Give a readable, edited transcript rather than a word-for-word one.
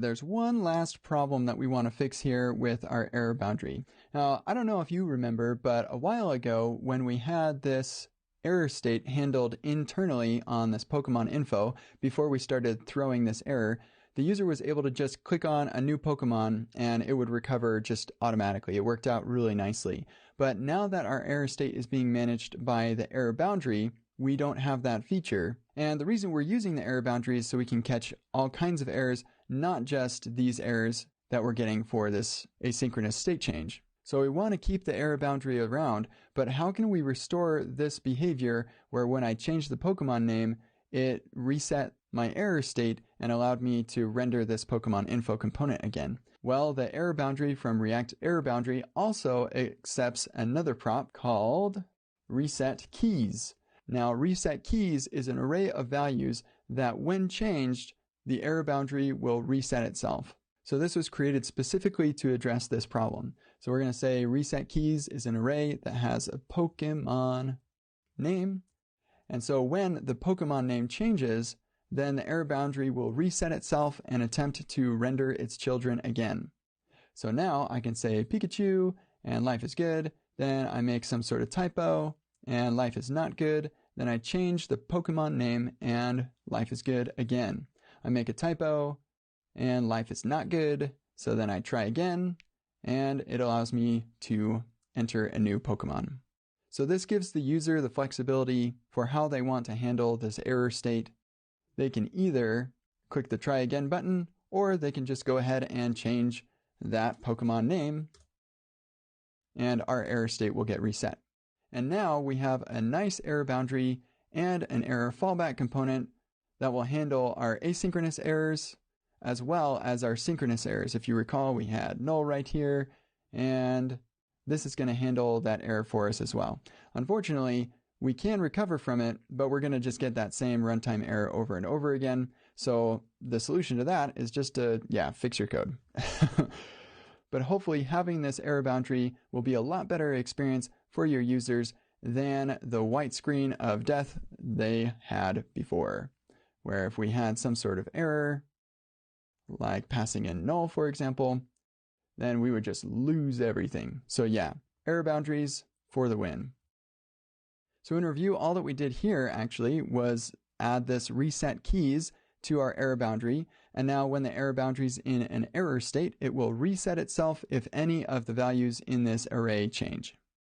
There's one last problem that we want to fix here with our error boundary. Now, I don't know if you remember, but a while ago when we had this error state handled internally on this Pokemon info, before we started throwing this error, the user was able to just click on a new Pokemon and it would recover just automatically. It worked out really nicely. But now that our error state is being managed by the error boundary, we don't have that feature. And the reason we're using the error boundary is so we can catch all kinds of errors, not just these errors that we're getting for this asynchronous state change. So we want to keep the error boundary around, but how can we restore this behavior where when I change the Pokemon name, it reset my error state and allowed me to render this Pokemon info component again? Well, the error boundary from React Error Boundary also accepts another prop called reset keys. Now, reset keys is an array of values that when changed, the error boundary will reset itself. So this was created specifically to address this problem. So we're going to say reset keys is an array that has a Pokemon name. And so when the Pokemon name changes, then the error boundary will reset itself and attempt to render its children again. So now I can say Pikachu and life is good. Then I make some sort of typo and life is not good. Then I change the Pokemon name and life is good again. I make a typo and life is not good. So then I try again and it allows me to enter a new Pokemon. So this gives the user the flexibility for how they want to handle this error state. They can either click the try again button, or they can just go ahead and change that Pokemon name and our error state will get reset. And now we have a nice error boundary and an error fallback component that will handle our asynchronous errors as well as our synchronous errors. If you recall, we had null right here, and this is going to handle that error for us as well. Unfortunately, we can recover from it, but we're going to just get that same runtime error over and over again. So the solution to that is just to, fix your code. But hopefully having this error boundary will be a lot better experience for your users than the white screen of death they had before, where if we had some sort of error, like passing in null, for example, then we would just lose everything. So error boundaries for the win. So in review, all that we did here actually was add this reset keys to our error boundary. And now when the error boundary is in an error state, it will reset itself if any of the values in this array change.